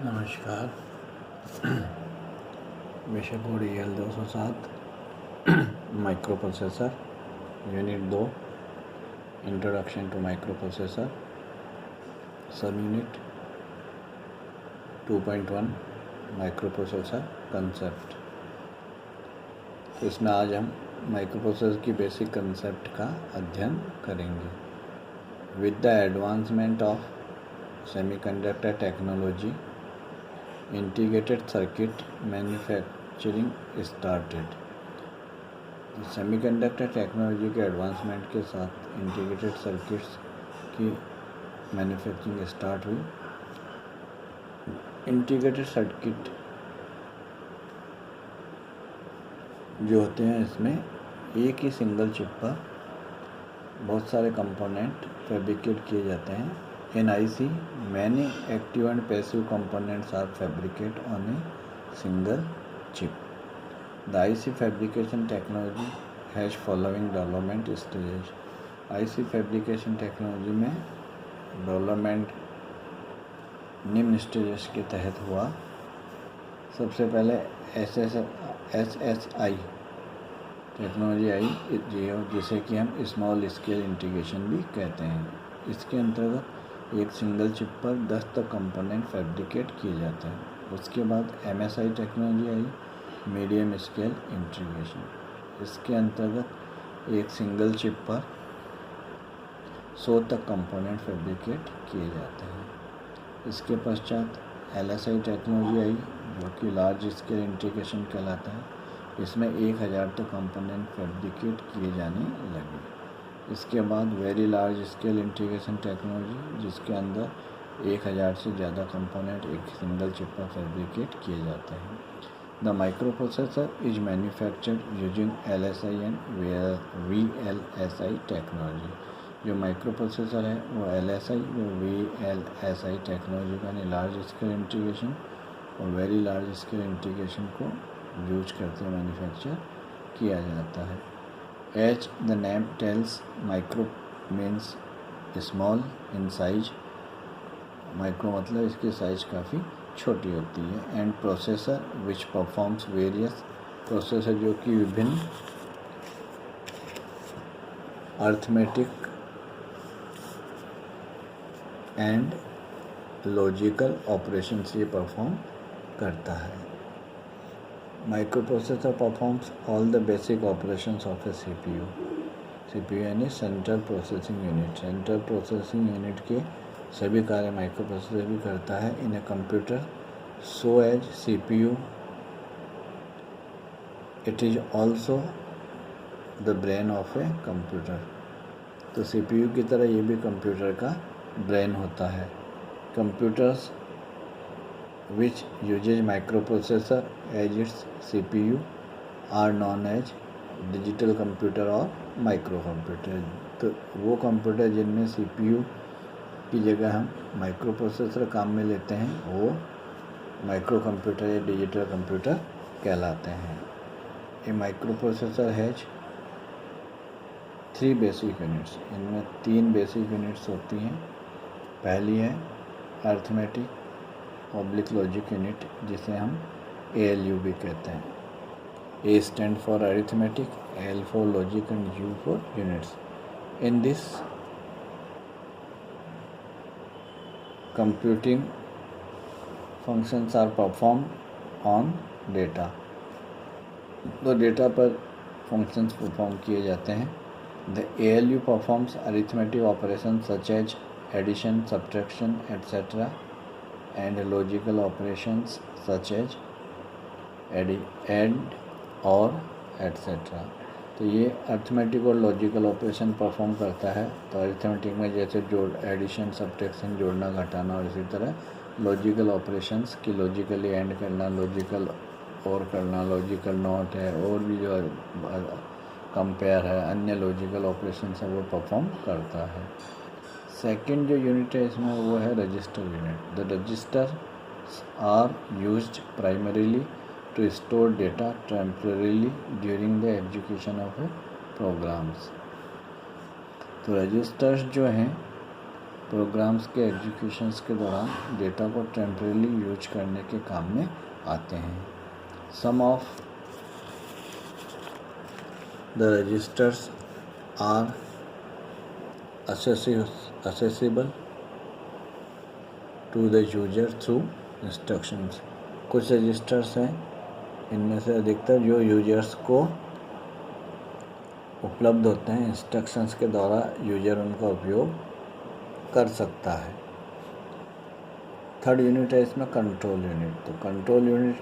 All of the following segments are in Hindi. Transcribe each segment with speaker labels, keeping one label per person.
Speaker 1: नमस्कार। विषय code EL 207 micro processor unit 2 introduction to micro processor sub unit 2.1 micro processor concept. तो इसमें आज हम माइक्रो प्रोसेसर की बेसिक कंसेप्ट का अध्ययन करेंगे। With the advancement of semiconductor technology integrated circuit manufacturing started. Semiconductor technology के एडवांसमेंट के साथ इंटीग्रेटेड सर्किट्स की मैन्युफैक्चरिंग स्टार्ट हुई। इंटीग्रेटेड सर्किट जो होते हैं, इसमें एक ही सिंगल चिप पर बहुत सारे कंपोनेंट फैब्रिकेट किए जाते हैं। In IC, many active and passive components are fabricated on a single chip. The IC fabrication technology has following development stages. IC fabrication technology में डेवलपमेंट निम्न स्टेजेस के तहत हुआ। सबसे पहले SSI टेक्नोलॉजी आई, जिसे कि हम स्मॉल स्केल इंटीग्रेशन भी कहते हैं। इसके अंतर्गत एक सिंगल चिप पर 10 तक कंपोनेंट फैब्रिकेट किए जाते हैं। उसके बाद MSI टेक्नोलॉजी आई, मीडियम स्केल इंटीग्रेशन। इसके अंतर्गत एक सिंगल चिप पर 100 तक कंपोनेंट फैब्रिकेट किए जाते हैं। इसके पश्चात LSI टेक्नोलॉजी आई, जो कि लार्ज स्केल इंटीग्रेशन कहलाता है। इसमें 1000 तक कंपोनेंट फैब्रिकेट किए जाने लगे। इसके बाद very large scale integration technology, जिसके अंदर 1000 से ज़्यादा कंपोनेंट एक सिंगल चिप पर फैब्रिकेट किए जाते हैं। The micro processor is manufactured using LSI and VLSI technology. जो माइक्रो प्रोसेसर है वो LSI और VLSI टेक्नोलॉजी का लार्ज स्केल इंटीग्रेशन और वेरी लार्ज स्केल इंटीग्रेशन को यूज करते मैन्युफैक्चर किया जाता है। As the name tells, micro means small in size. Micro मतलब इसकी साइज काफ़ी छोटी होती है। And processor which performs various, processor जो कि विभिन्न अर्थमेटिक एंड लॉजिकल ऑपरेशंस ये परफॉर्म करता है। Microprocessor performs all the basic operations of a CPU. CPU यानी central processing unit. Central processing unit के सभी कार्य माइक्रोप्रोसेसर भी करता है। In a computer so as CPU it is also the brain of a computer. तो CPU की तरह ये भी कंप्यूटर का ब्रेन होता है। Computers which uses microprocessor as its CPU are known as digital computer और micro computer। तो वो कंप्यूटर जिनमें CPU की जगह हम माइक्रो प्रोसेसर काम में लेते हैं वो माइक्रो कंप्यूटर या डिजिटल कंप्यूटर कहलाते हैं। ये micro processor has 3 basic units. इनमें 3 बेसिक यूनिट्स होती हैं। पहली है अर्थमेटिक ऑब्लिक लॉजिक यूनिट, जिसे हम ALU भी कहते हैं। A stand for arithmetic, L for logic and U for units. In this computing functions are perform on data. तो डेटा पर फंक्शंस परफॉर्म किए जाते हैं। The ALU performs arithmetic operation such as addition, subtraction etcetera and logical operations such as add और etc. तो ये अर्थमेटिक और लॉजिकल ऑपरेशन परफॉर्म करता है। तो अर्थमेटिक में जैसे जोड़, एडिशन, सब्ट्रैक्शन, जोड़ना, घटाना, और इसी तरह लॉजिकल ऑपरेशंस की लॉजिकली एंड करना, लॉजिकल और करना, लॉजिकल नॉट है, और भी जो कंपेयर है, अन्य लॉजिकल ऑपरेशंस है वो परफॉर्म करता है। सेकेंड जो यूनिट है इसमें वो है register unit. The register are used primarily to store data temporarily during the execution of a programs. तो रजिस्टर्स जो हैं प्रोग्राम्स के एग्जीक्यूशंस के दौरान डेटा को टेम्परेली यूज करने के काम में आते हैं। Some of the registers are accessible to the user through instructions। कुछ रजिस्टर्स हैं, इनमें से अधिकतर जो यूजर्स को उपलब्ध होते हैं, इंस्ट्रक्शंस के द्वारा यूजर उनका उपयोग कर सकता है। थर्ड यूनिट है इसमें कंट्रोल यूनिट। तो control unit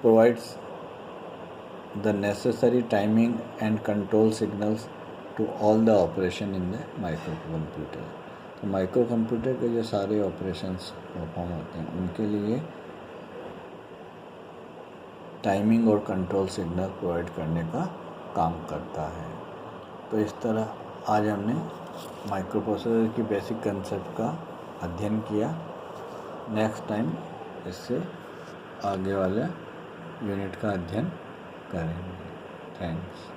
Speaker 1: provides the necessary timing and control signals to all the operation in the micro computer. तो माइक्रो कंप्यूटर के जो सारे ऑपरेशंस परफॉर्म होते हैं उनके लिए टाइमिंग और कंट्रोल सिग्नल प्रोवाइड करने का काम करता है। तो इस तरह आज हमने माइक्रो प्रोसेसर की बेसिक कंसेप्ट का अध्ययन किया। नेक्स्ट टाइम इससे आगे वाले यूनिट का अध्ययन करेंगे। थैंक्स।